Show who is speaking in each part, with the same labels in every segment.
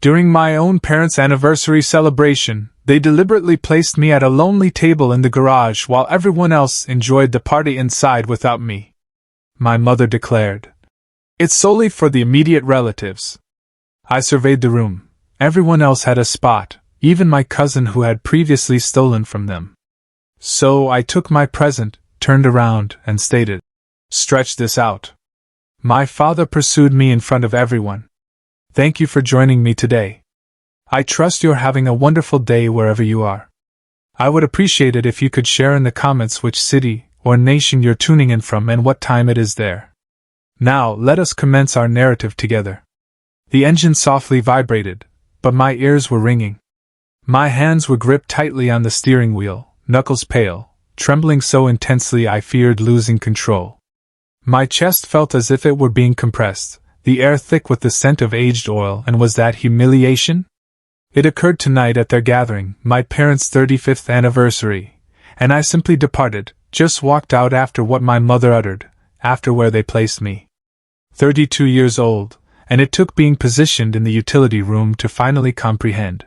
Speaker 1: During my own parents' anniversary celebration, they deliberately placed me at a lonely table in the garage while everyone else enjoyed the party inside without me. My mother declared, "It's solely for the immediate relatives." I surveyed the room. Everyone else had a spot, even my cousin who had previously stolen from them. So I took my present, turned around, and stated, "Stretch this out." My father pursued me in front of everyone. "Thank you for joining me today. I trust you're having a wonderful day wherever you are. I would appreciate it if you could share in the comments which city or nation you're tuning in from and what time it is there. Now let us commence our narrative together." The engine softly vibrated, but my ears were ringing. My hands were gripped tightly on the steering wheel, knuckles pale, trembling so intensely I feared losing control. My chest felt as if it were being compressed, the air thick with the scent of aged oil, and was that humiliation? It occurred tonight at their gathering, my parents' 35th anniversary, and I simply departed, just walked out after what my mother uttered, after where they placed me. 32 years old, and it took being positioned in the utility room to finally comprehend.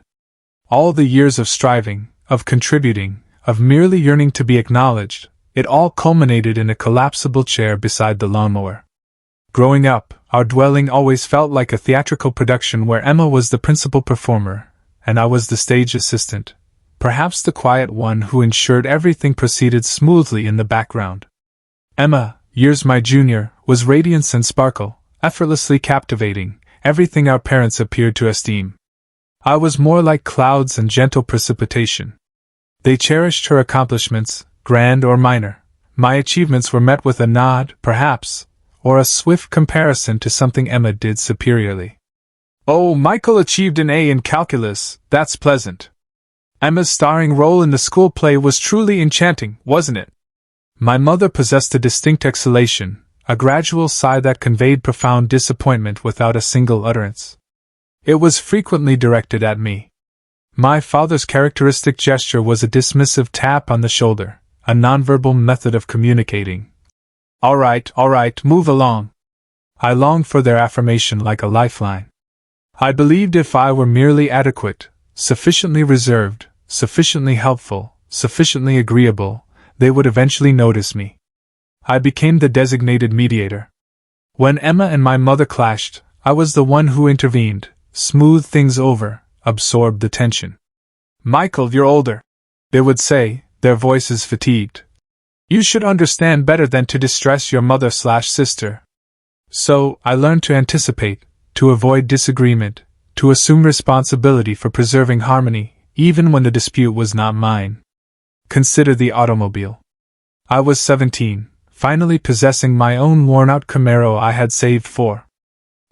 Speaker 1: All the years of striving, of contributing, of merely yearning to be acknowledged, it all culminated in a collapsible chair beside the lawnmower. Growing up, our dwelling always felt like a theatrical production where Emma was the principal performer, and I was the stage assistant, perhaps the quiet one who ensured everything proceeded smoothly in the background. Emma, years my junior, was radiance and sparkle, effortlessly captivating, everything our parents appeared to esteem. I was more like clouds and gentle precipitation. They cherished her accomplishments, grand or minor. My achievements were met with a nod, perhaps, or a swift comparison to something Emma did superiorly. "Oh, Michael achieved an A in calculus, that's pleasant." Emma's starring role in the school play was truly enchanting, wasn't it? My mother possessed a distinct exhalation, a gradual sigh that conveyed profound disappointment without a single utterance. It was frequently directed at me. My father's characteristic gesture was a dismissive tap on the shoulder, a nonverbal method of communicating. All right, move along." I longed for their affirmation like a lifeline. I believed if I were merely adequate, sufficiently reserved, sufficiently helpful, sufficiently agreeable, they would eventually notice me. I became the designated mediator. When Emma and my mother clashed, I was the one who intervened, smoothed things over, absorbed the tension. "Michael, you're older," they would say, their voices fatigued. "You should understand better than to distress your mother/sister." So, I learned to anticipate, to avoid disagreement, to assume responsibility for preserving harmony, even when the dispute was not mine. Consider the automobile. I was 17, finally possessing my own worn-out Camaro I had saved for.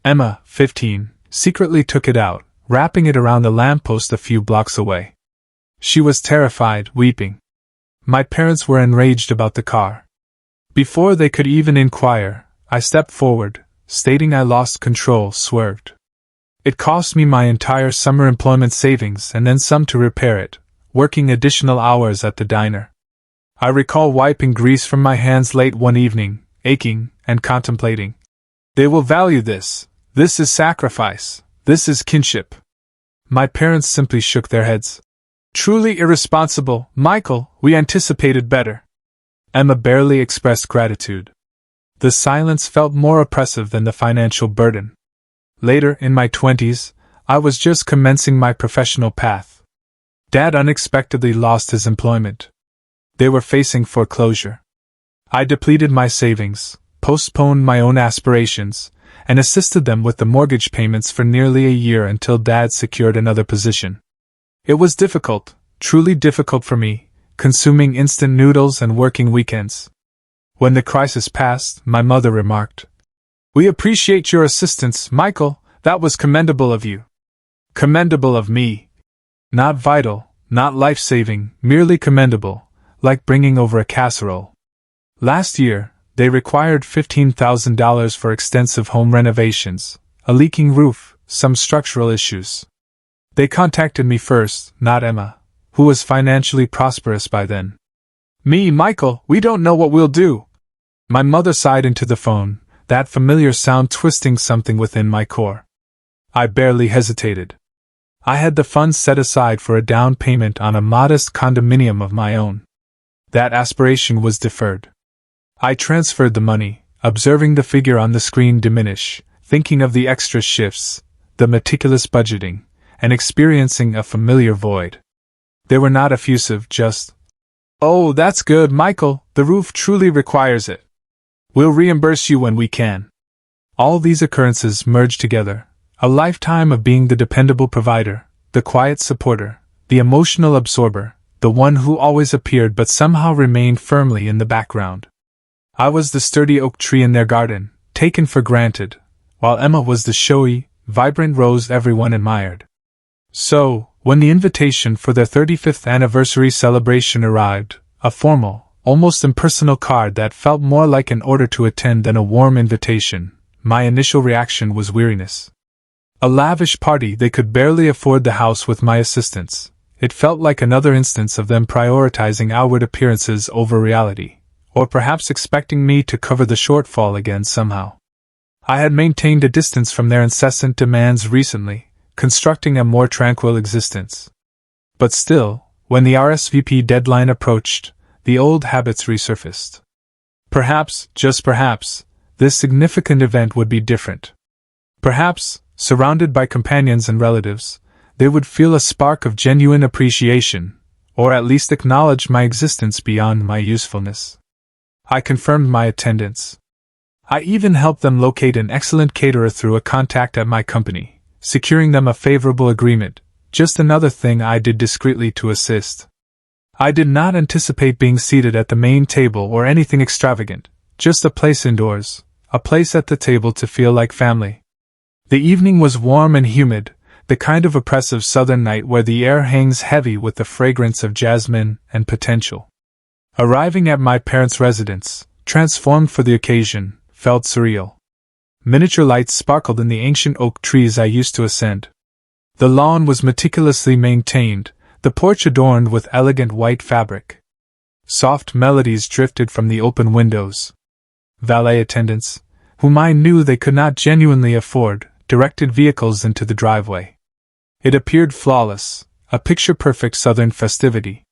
Speaker 1: Emma, 15, secretly took it out, wrapping it around the lamppost a few blocks away. She was terrified, weeping. My parents were enraged about the car. Before they could even inquire, I stepped forward, stating I lost control, swerved. It cost me my entire summer employment savings and then some to repair it, working additional hours at the diner. I recall wiping grease from my hands late one evening, aching, and contemplating. They will value this. This is sacrifice. This is kinship. My parents simply shook their heads. Truly irresponsible, Michael, we anticipated better. Emma barely expressed gratitude. The silence felt more oppressive than the financial burden. Later, in my 20s, I was just commencing my professional path. Dad unexpectedly lost his employment. They were facing foreclosure. I depleted my savings, postponed my own aspirations, and assisted them with the mortgage payments for nearly a year until Dad secured another position. It was difficult, truly difficult for me, consuming instant noodles and working weekends. When the crisis passed, my mother remarked, "We appreciate your assistance, Michael, that was commendable of you." Commendable of me. Not vital, not life-saving, merely commendable, like bringing over a casserole. Last year, they required $15,000 for extensive home renovations, a leaking roof, some structural issues. They contacted me first, not Emma, who was financially prosperous by then. "Me, Michael, we don't know what we'll do." My mother sighed into the phone, that familiar sound twisting something within my core. I barely hesitated. I had the funds set aside for a down payment on a modest condominium of my own. That aspiration was deferred. I transferred the money, observing the figure on the screen diminish, thinking of the extra shifts, the meticulous budgeting, and experiencing a familiar void. They were not effusive, just, "Oh, that's good, Michael, the roof truly requires it. We'll reimburse you when we can." All these occurrences merged together, a lifetime of being the dependable provider, the quiet supporter, the emotional absorber, the one who always appeared but somehow remained firmly in the background. I was the sturdy oak tree in their garden, taken for granted, while Emma was the showy, vibrant rose everyone admired. So, when the invitation for their 35th anniversary celebration arrived, a formal, almost impersonal card that felt more like an order to attend than a warm invitation, my initial reaction was weariness. A lavish party, they could barely afford the house with my assistance. It felt like another instance of them prioritizing outward appearances over reality, or perhaps expecting me to cover the shortfall again somehow. I had maintained a distance from their incessant demands recently, constructing a more tranquil existence. But still, when the RSVP deadline approached, the old habits resurfaced. Perhaps, just perhaps, this significant event would be different. Perhaps, surrounded by companions and relatives, they would feel a spark of genuine appreciation, or at least acknowledge my existence beyond my usefulness. I confirmed my attendance. I even helped them locate an excellent caterer through a contact at my company, securing them a favorable agreement, just another thing I did discreetly to assist. I did not anticipate being seated at the main table or anything extravagant, just a place indoors, a place at the table to feel like family. The evening was warm and humid, the kind of oppressive southern night where the air hangs heavy with the fragrance of jasmine and potential. Arriving at my parents' residence, transformed for the occasion, felt surreal. Miniature lights sparkled in the ancient oak trees I used to ascend. The lawn was meticulously maintained, the porch adorned with elegant white fabric. Soft melodies drifted from the open windows. Valet attendants, whom I knew they could not genuinely afford, directed vehicles into the driveway. It appeared flawless, a picture-perfect southern festivity.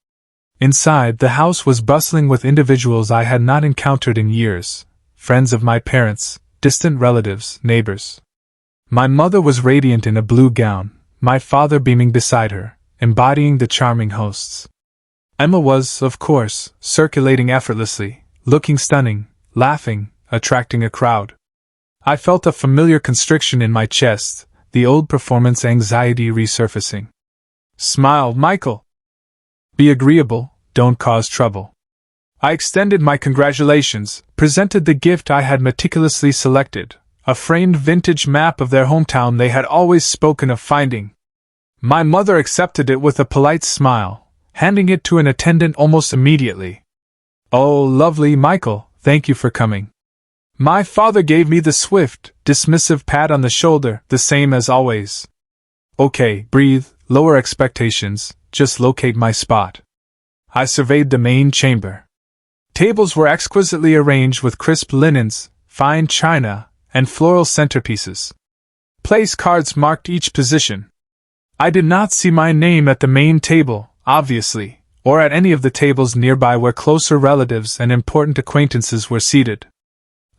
Speaker 1: Inside, the house was bustling with individuals I had not encountered in years, friends of my parents, distant relatives, neighbors. My mother was radiant in a blue gown, my father beaming beside her, embodying the charming hosts. Emma was, of course, circulating effortlessly, looking stunning, laughing, attracting a crowd. I felt a familiar constriction in my chest, the old performance anxiety resurfacing. "Smile, Michael. Be agreeable, don't cause trouble." I extended my congratulations, presented the gift I had meticulously selected, a framed vintage map of their hometown they had always spoken of finding. My mother accepted it with a polite smile, handing it to an attendant almost immediately. "Oh, lovely, Michael, thank you for coming." My father gave me the swift, dismissive pat on the shoulder, the same as always. "Okay, breathe, lower expectations, just locate my spot." I surveyed the main chamber. Tables were exquisitely arranged with crisp linens, fine china, and floral centerpieces. Place cards marked each position. I did not see my name at the main table, obviously, or at any of the tables nearby where closer relatives and important acquaintances were seated.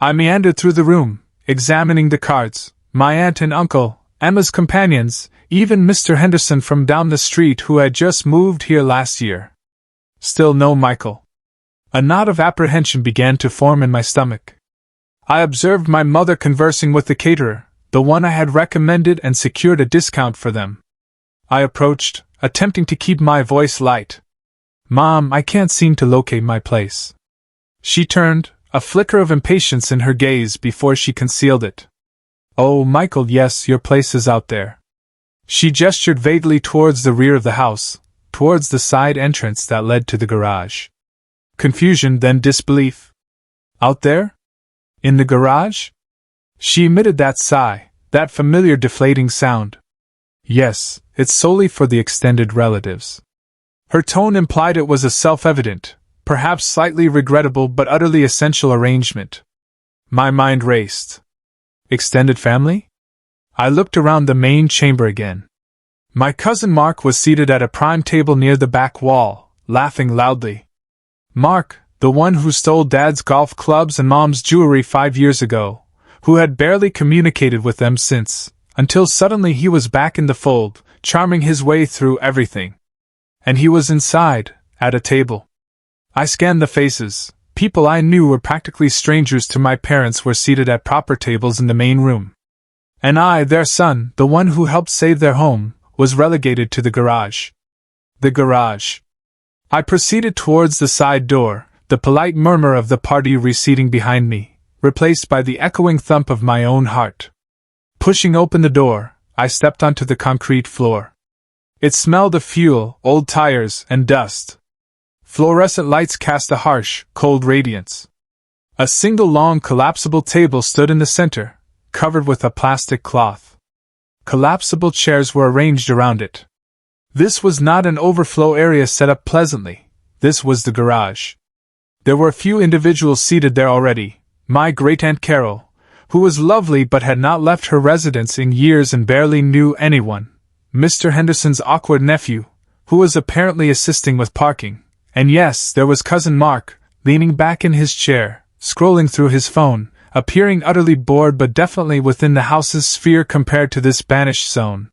Speaker 1: I meandered through the room, examining the cards, my aunt and uncle, Emma's companions, even Mr. Henderson from down the street who had just moved here last year. Still no Michael. A knot of apprehension began to form in my stomach. I observed my mother conversing with the caterer, the one I had recommended and secured a discount for them. I approached, attempting to keep my voice light. "Mom, I can't seem to locate my place." She turned, a flicker of impatience in her gaze before she concealed it. "Oh, Michael, yes, your place is out there." She gestured vaguely towards the rear of the house, towards the side entrance that led to the garage. Confusion, then disbelief. "Out there? In the garage?" She emitted that sigh, that familiar deflating sound. "Yes, it's solely for the extended relatives." Her tone implied it was a self-evident, perhaps slightly regrettable but utterly essential arrangement. My mind raced. Extended family? I looked around the main chamber again. My cousin Mark was seated at a prime table near the back wall, laughing loudly. Mark, the one who stole Dad's golf clubs and Mom's jewelry 5 years ago, who had barely communicated with them since, until suddenly he was back in the fold, charming his way through everything. And he was inside, at a table. I scanned the faces. People I knew were practically strangers to my parents were seated at proper tables in the main room. And I, their son, the one who helped save their home, was relegated to the garage. The garage. I proceeded towards the side door, the polite murmur of the party receding behind me, replaced by the echoing thump of my own heart. Pushing open the door, I stepped onto the concrete floor. It smelled of fuel, old tires, and dust. Fluorescent lights cast a harsh, cold radiance. A single long collapsible table stood in the center, covered with a plastic cloth. Collapsible chairs were arranged around it. This was not an overflow area set up pleasantly. This was the garage. There were a few individuals seated there already. My great-aunt Carol, who was lovely but had not left her residence in years and barely knew anyone. Mr. Henderson's awkward nephew, who was apparently assisting with parking. And yes, there was Cousin Mark, leaning back in his chair, scrolling through his phone, appearing utterly bored but definitely within the house's sphere compared to this banished zone.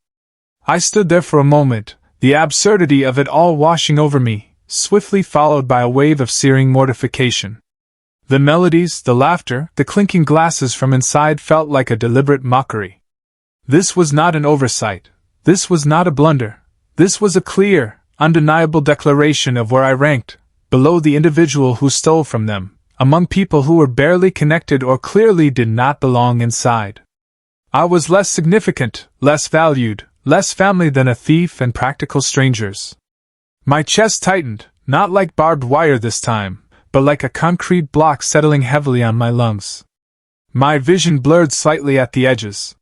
Speaker 1: I stood there for a moment, the absurdity of it all washing over me, swiftly followed by a wave of searing mortification. The melodies, the laughter, the clinking glasses from inside felt like a deliberate mockery. This was not an oversight. This was not a blunder. This was a clear, undeniable declaration of where I ranked, below the individual who stole from them, among people who were barely connected or clearly did not belong inside. I was less significant, less valued, less family than a thief and practical strangers. My chest tightened, not like barbed wire this time, but like a concrete block settling heavily on my lungs. My vision blurred slightly at the edges.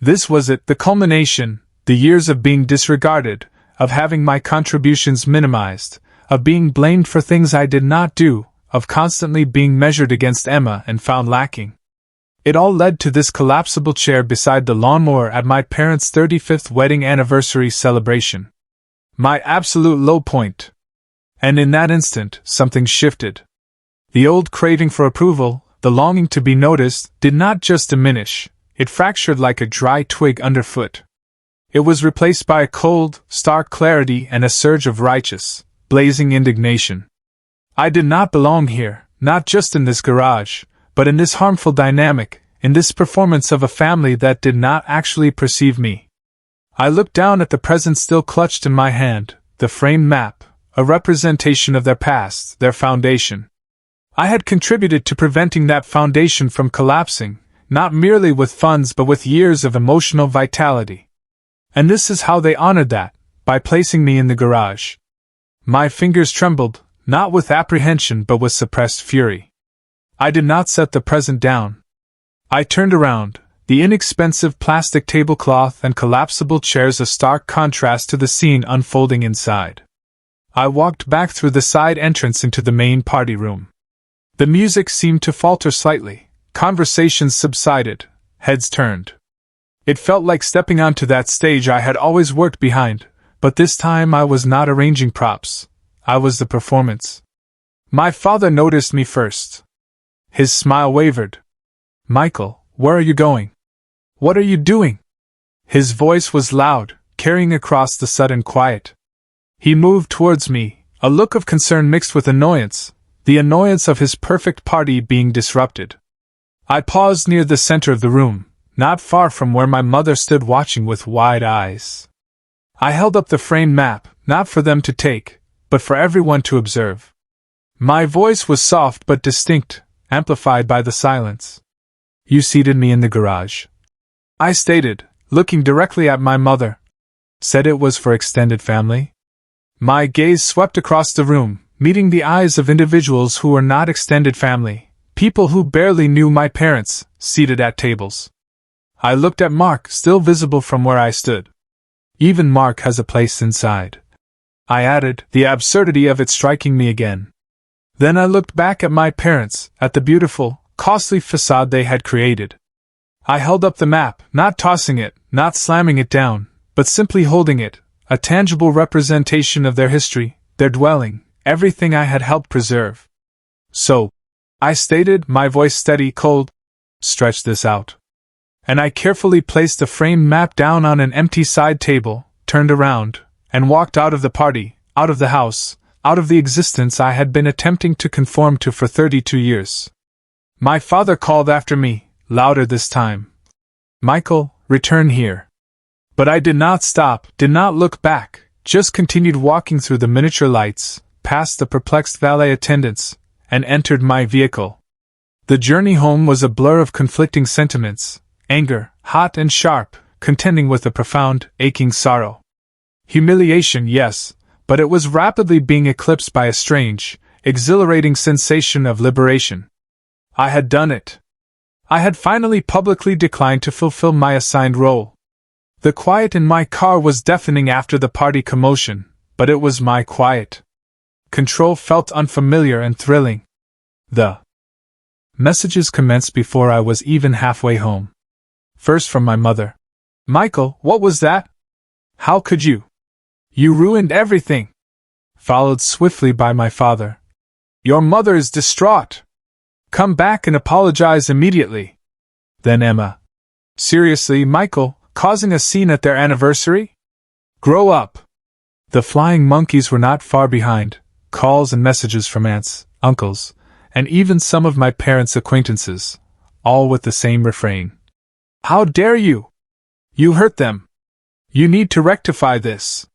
Speaker 1: This was it, the culmination, the years of being disregarded, of having my contributions minimized, of being blamed for things I did not do, of constantly being measured against Emma and found lacking. It all led to this collapsible chair beside the lawnmower at my parents' 35th wedding anniversary celebration. My absolute low point. And in that instant, something shifted. The old craving for approval, the longing to be noticed, did not just diminish, it fractured like a dry twig underfoot. It was replaced by a cold, stark clarity and a surge of righteous, blazing indignation. I did not belong here, not just in this garage, but in this harmful dynamic, in this performance of a family that did not actually perceive me. I looked down at the present still clutched in my hand, the framed map, a representation of their past, their foundation. I had contributed to preventing that foundation from collapsing, not merely with funds but with years of emotional vitality. And this is how they honored that, by placing me in the garage. My fingers trembled, not with apprehension but with suppressed fury. I did not set the present down. I turned around, the inexpensive plastic tablecloth and collapsible chairs a stark contrast to the scene unfolding inside. I walked back through the side entrance into the main party room. The music seemed to falter slightly, conversations subsided, heads turned. It felt like stepping onto that stage I had always worked behind, but this time I was not arranging props. I was the performance. My father noticed me first. His smile wavered. "Michael, where are you going? What are you doing?" His voice was loud, carrying across the sudden quiet. He moved towards me, a look of concern mixed with annoyance, the annoyance of his perfect party being disrupted. I paused near the center of the room, not far from where my mother stood watching with wide eyes. I held up the framed map, not for them to take, but for everyone to observe. My voice was soft but distinct, amplified by the silence. "You seated me in the garage," I stated, looking directly at my mother. "Said it was for extended family?" My gaze swept across the room, meeting the eyes of individuals who were not extended family, people who barely knew my parents, seated at tables. I looked at Mark, still visible from where I stood. "Even Mark has a place inside," I added, the absurdity of it striking me again. Then I looked back at my parents, at the beautiful, costly facade they had created. I held up the map, not tossing it, not slamming it down, but simply holding it, a tangible representation of their history, their dwelling, everything I had helped preserve. So, I stated, my voice steady, cold, stretch this out. And I carefully placed the framed map down on an empty side table, turned around, and walked out of the party, out of the house, out of the existence I had been attempting to conform to for 32 years. My father called after me, louder this time. Michael, return here. But I did not stop, did not look back, just continued walking through the miniature lights, past the perplexed valet attendants, and entered my vehicle. The journey home was a blur of conflicting sentiments, anger, hot and sharp, contending with a profound, aching sorrow. Humiliation, yes, but it was rapidly being eclipsed by a strange, exhilarating sensation of liberation. I had done it. I had finally publicly declined to fulfill my assigned role. The quiet in my car was deafening after the party commotion, but it was my quiet. Control felt unfamiliar and thrilling. The messages commenced before I was even halfway home. First from my mother. Michael, what was that? How could you? You ruined everything. Followed swiftly by my father. Your mother is distraught. Come back and apologize immediately. Then Emma. Seriously, Michael, causing a scene at their anniversary? Grow up. The flying monkeys were not far behind, calls and messages from aunts, uncles, and even some of my parents' acquaintances, all with the same refrain. How dare you? You hurt them. You need to rectify this.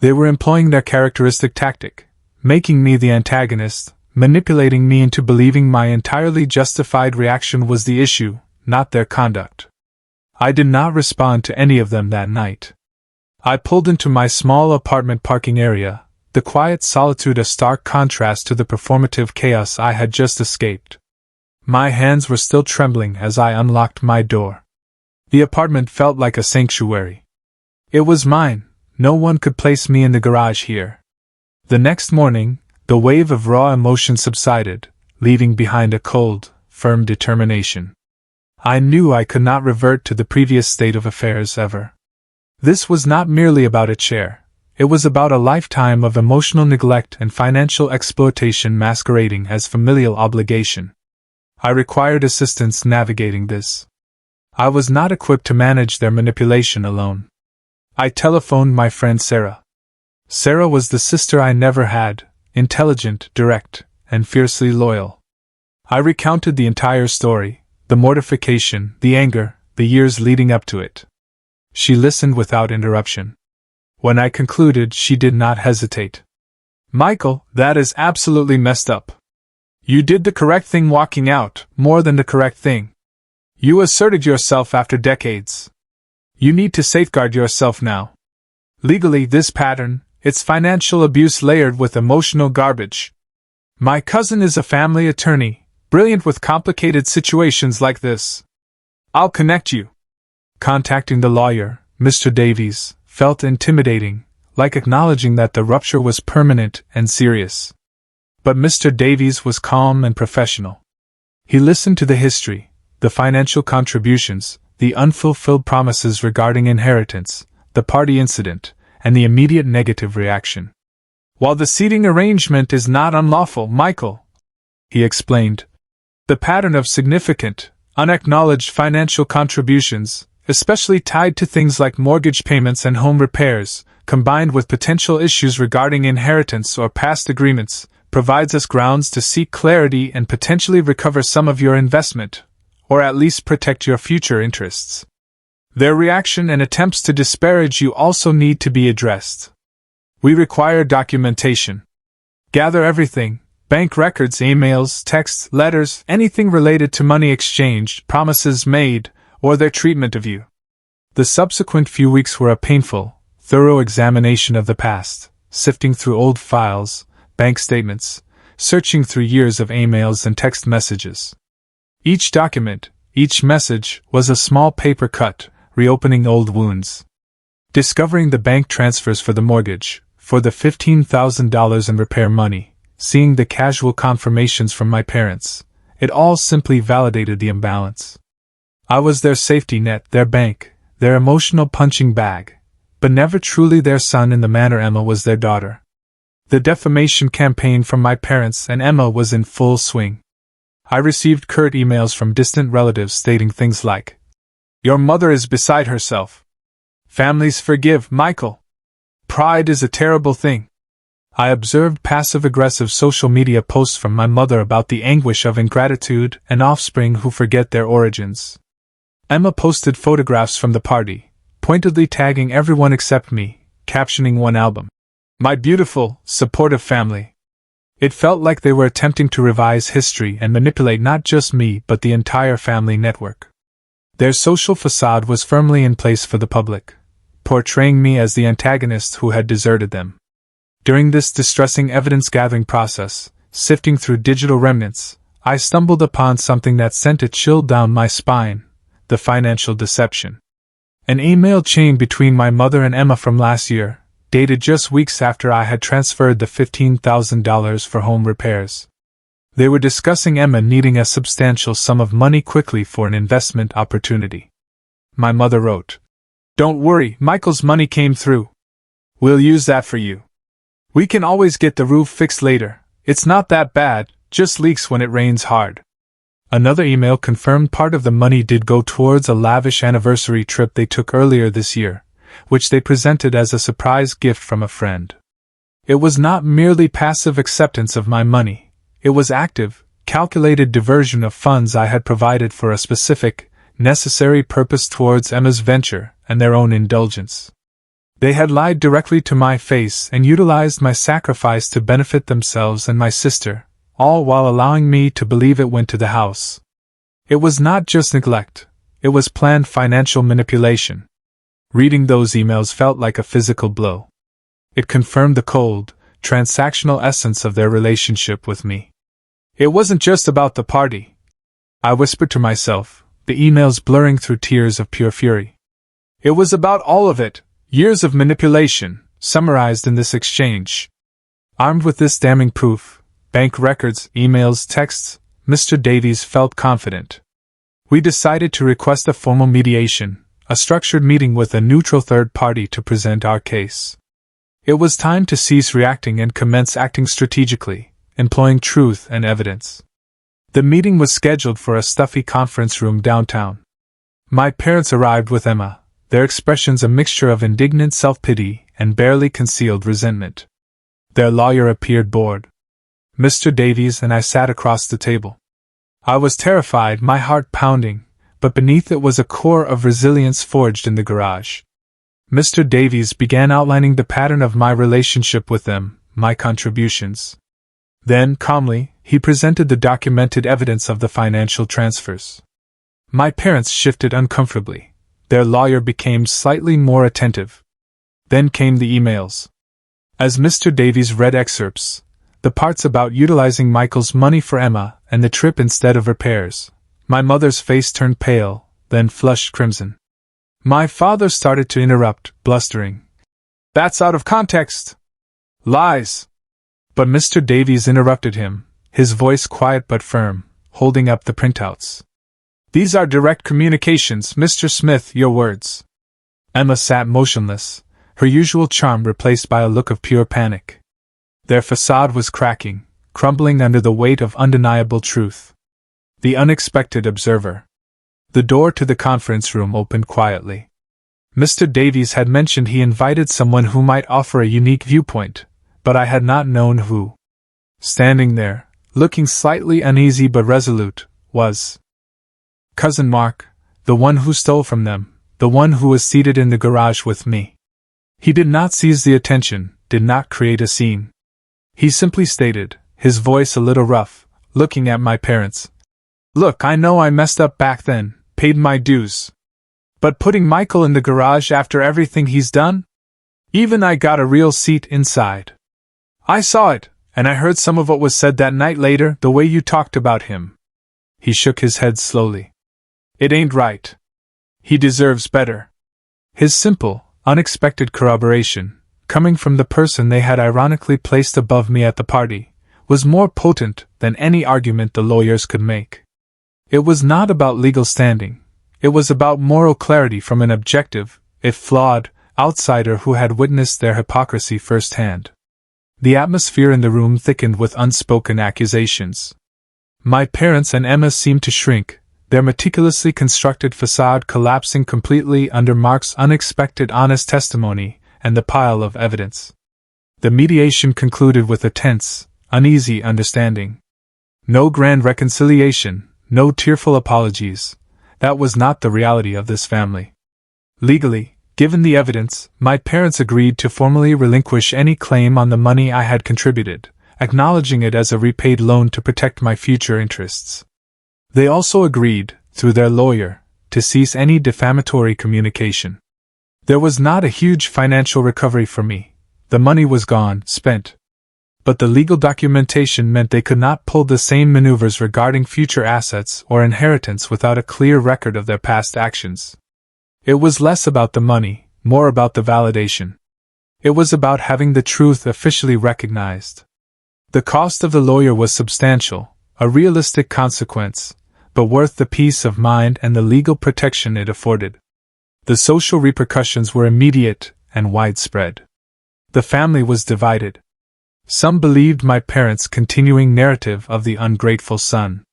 Speaker 1: They were employing their characteristic tactic, making me the antagonist, manipulating me into believing my entirely justified reaction was the issue, not their conduct. I did not respond to any of them that night. I pulled into my small apartment parking area, the quiet solitude a stark contrast to the performative chaos I had just escaped. My hands were still trembling as I unlocked my door. The apartment felt like a sanctuary. It was mine, no one could place me in the garage here. The next morning, the wave of raw emotion subsided, leaving behind a cold, firm determination. I knew I could not revert to the previous state of affairs ever. This was not merely about a chair. It was about a lifetime of emotional neglect and financial exploitation masquerading as familial obligation. I required assistance navigating this. I was not equipped to manage their manipulation alone. I telephoned my friend Sarah. Sarah was the sister I never had, intelligent, direct, and fiercely loyal. I recounted the entire story, the mortification, the anger, the years leading up to it. She listened without interruption. When I concluded, she did not hesitate. Michael, that is absolutely messed up. You did the correct thing walking out, more than the correct thing. You asserted yourself after decades. You need to safeguard yourself now. Legally, this pattern, it's financial abuse layered with emotional garbage. My cousin is a family attorney, brilliant with complicated situations like this. I'll connect you. Contacting the lawyer, Mr. Davies, felt intimidating, like acknowledging that the rupture was permanent and serious. But Mr. Davies was calm and professional. He listened to the history, the financial contributions, the unfulfilled promises regarding inheritance, the party incident, and the immediate negative reaction. While the seating arrangement is not unlawful, Michael, he explained, the pattern of significant, unacknowledged financial contributions, especially tied to things like mortgage payments and home repairs, combined with potential issues regarding inheritance or past agreements, provides us grounds to seek clarity and potentially recover some of your investment, or at least protect your future interests. Their reaction and attempts to disparage you also need to be addressed. We require documentation. Gather everything, bank records, emails, texts, letters, anything related to money exchanged, promises made, or their treatment of you. The subsequent few weeks were a painful, thorough examination of the past, sifting through old files, bank statements, searching through years of emails and text messages. Each document, each message, was a small paper cut, reopening old wounds. Discovering the bank transfers for the mortgage, for the $15,000 in repair money, seeing the casual confirmations from my parents, it all simply validated the imbalance. I was their safety net, their bank, their emotional punching bag, but never truly their son in the manner Emma was their daughter. The defamation campaign from my parents and Emma was in full swing. I received curt emails from distant relatives stating things like, "Your mother is beside herself. Families forgive, Michael. Pride is a terrible thing." I observed passive-aggressive social media posts from my mother about the anguish of ingratitude and offspring who forget their origins. Emma posted photographs from the party, pointedly tagging everyone except me, captioning one album, "My beautiful, supportive family." It felt like they were attempting to revise history and manipulate not just me but the entire family network. Their social facade was firmly in place for the public, portraying me as the antagonist who had deserted them. During this distressing evidence-gathering process, sifting through digital remnants, I stumbled upon something that sent a chill down my spine: the financial deception. An email chain between my mother and Emma from last year, dated just weeks after I had transferred the $15,000 for home repairs. They were discussing Emma needing a substantial sum of money quickly for an investment opportunity. My mother wrote, "Don't worry, Michael's money came through. We'll use that for you. We can always get the roof fixed later. It's not that bad, just leaks when it rains hard." Another email confirmed part of the money did go towards a lavish anniversary trip they took earlier this year, which they presented as a surprise gift from a friend. It was not merely passive acceptance of my money, it was active, calculated diversion of funds I had provided for a specific, necessary purpose towards Emma's venture and their own indulgence. They had lied directly to my face and utilized my sacrifice to benefit themselves and my sister, all while allowing me to believe it went to the house. It was not just neglect, it was planned financial manipulation. Reading those emails felt like a physical blow. It confirmed the cold, transactional essence of their relationship with me. It wasn't just about the party, I whispered to myself, the emails blurring through tears of pure fury. It was about all of it, years of manipulation, summarized in this exchange. Armed with this damning proof, bank records, emails, texts, Mr. Davies felt confident. We decided to request a formal mediation, a structured meeting with a neutral third party to present our case. It was time to cease reacting and commence acting strategically, employing truth and evidence. The meeting was scheduled for a stuffy conference room downtown. My parents arrived with Emma, their expressions a mixture of indignant self-pity and barely concealed resentment. Their lawyer appeared bored. Mr. Davies and I sat across the table. I was terrified, my heart pounding, but beneath it was a core of resilience forged in the garage. Mr. Davies began outlining the pattern of my relationship with them, my contributions. Then, calmly, he presented the documented evidence of the financial transfers. My parents shifted uncomfortably. Their lawyer became slightly more attentive. Then came the emails. As Mr. Davies read excerpts, the parts about utilizing Michael's money for Emma and the trip instead of repairs, my mother's face turned pale, then flushed crimson. My father started to interrupt, blustering, "That's out of context! Lies!" But Mr. Davies interrupted him, his voice quiet but firm, holding up the printouts. "These are direct communications, Mr. Smith, your words." Emma sat motionless, her usual charm replaced by a look of pure panic. Their facade was cracking, crumbling under the weight of undeniable truth. The unexpected observer. The door to the conference room opened quietly. Mr. Davies had mentioned he invited someone who might offer a unique viewpoint, but I had not known who. Standing there, looking slightly uneasy but resolute, was Cousin Mark, the one who stole from them, the one who was seated in the garage with me. He did not seize the attention, did not create a scene. He simply stated, his voice a little rough, looking at my parents, "Look, I know I messed up back then, paid my dues. But putting Michael in the garage after everything he's done? Even I got a real seat inside. I saw it, and I heard some of what was said that night later, the way you talked about him." He shook his head slowly. "It ain't right. He deserves better." His simple, unexpected corroboration, coming from the person they had ironically placed above me at the party, was more potent than any argument the lawyers could make. It was not about legal standing, it was about moral clarity from an objective, if flawed, outsider who had witnessed their hypocrisy firsthand. The atmosphere in the room thickened with unspoken accusations. My parents and Emma seemed to shrink, their meticulously constructed facade collapsing completely under Mark's unexpected honest testimony and the pile of evidence. The mediation concluded with a tense, uneasy understanding. No grand reconciliation, no tearful apologies. That was not the reality of this family. Legally, given the evidence, my parents agreed to formally relinquish any claim on the money I had contributed, acknowledging it as a repaid loan to protect my future interests. They also agreed, through their lawyer, to cease any defamatory communication. There was not a huge financial recovery for me. The money was gone, spent. But the legal documentation meant they could not pull the same maneuvers regarding future assets or inheritance without a clear record of their past actions. It was less about the money, more about the validation. It was about having the truth officially recognized. The cost of the lawyer was substantial, a realistic consequence, but worth the peace of mind and the legal protection it afforded. The social repercussions were immediate and widespread. The family was divided. Some believed my parents' continuing narrative of the ungrateful son.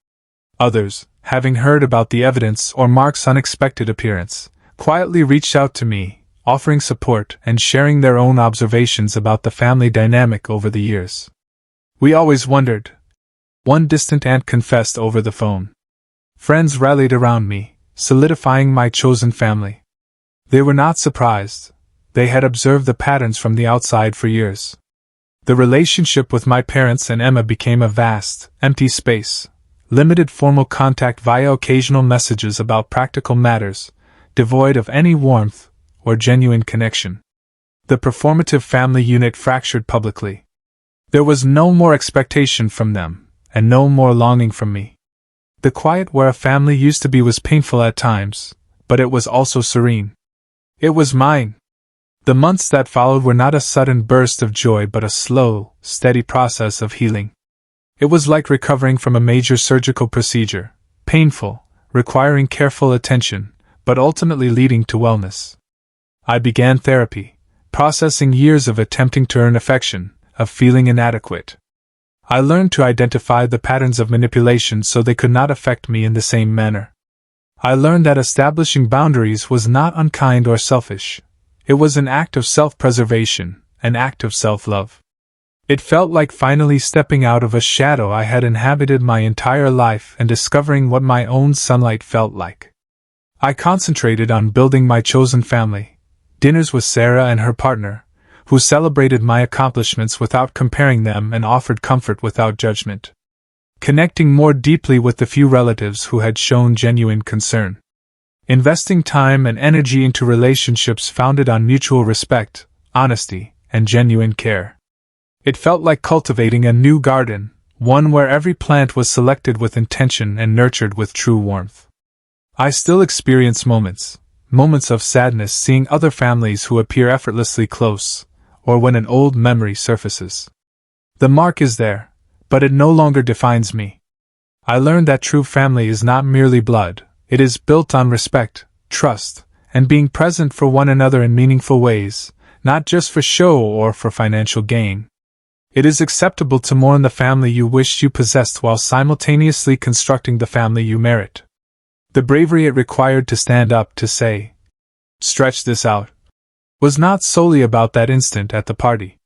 Speaker 1: Others, having heard about the evidence or Mark's unexpected appearance, quietly reached out to me, offering support and sharing their own observations about the family dynamic over the years. "We always wondered," one distant aunt confessed over the phone. Friends rallied around me, solidifying my chosen family. They were not surprised. They had observed the patterns from the outside for years. The relationship with my parents and Emma became a vast, empty space, limited formal contact via occasional messages about practical matters, devoid of any warmth or genuine connection. The performative family unit fractured publicly. There was no more expectation from them, and no more longing from me. The quiet where a family used to be was painful at times, but it was also serene. It was mine. The months that followed were not a sudden burst of joy but a slow, steady process of healing. It was like recovering from a major surgical procedure, painful, requiring careful attention, but ultimately leading to wellness. I began therapy, processing years of attempting to earn affection, of feeling inadequate. I learned to identify the patterns of manipulation so they could not affect me in the same manner. I learned that establishing boundaries was not unkind or selfish. It was an act of self-preservation, an act of self-love. It felt like finally stepping out of a shadow I had inhabited my entire life and discovering what my own sunlight felt like. I concentrated on building my chosen family, dinners with Sarah and her partner, who celebrated my accomplishments without comparing them and offered comfort without judgment. Connecting more deeply with the few relatives who had shown genuine concern. Investing time and energy into relationships founded on mutual respect, honesty, and genuine care. It felt like cultivating a new garden, one where every plant was selected with intention and nurtured with true warmth. I still experience moments of sadness seeing other families who appear effortlessly close, or when an old memory surfaces. The mark is there, but it no longer defines me. I learned that true family is not merely blood. It is built on respect, trust, and being present for one another in meaningful ways, not just for show or for financial gain. It is acceptable to mourn the family you wished you possessed while simultaneously constructing the family you merit. The bravery it required to stand up to say, "Stretch this out," was not solely about that instant at the party.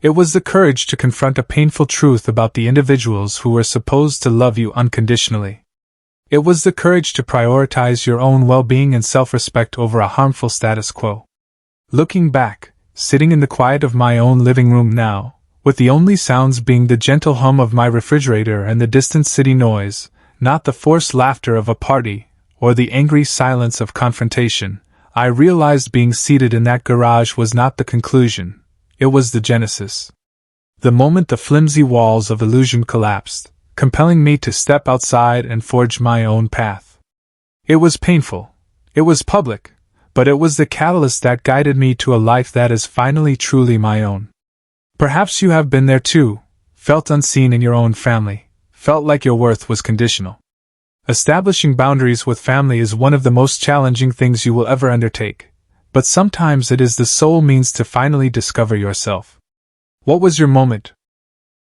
Speaker 1: It was the courage to confront a painful truth about the individuals who were supposed to love you unconditionally. It was the courage to prioritize your own well-being and self-respect over a harmful status quo. Looking back, sitting in the quiet of my own living room now, with the only sounds being the gentle hum of my refrigerator and the distant city noise, not the forced laughter of a party, or the angry silence of confrontation, I realized being seated in that garage was not the conclusion, it was the genesis. The moment the flimsy walls of illusion collapsed, compelling me to step outside and forge my own path. It was painful, it was public, but it was the catalyst that guided me to a life that is finally truly my own. Perhaps you have been there too, felt unseen in your own family, felt like your worth was conditional. Establishing boundaries with family is one of the most challenging things you will ever undertake, but sometimes it is the sole means to finally discover yourself. What was your moment,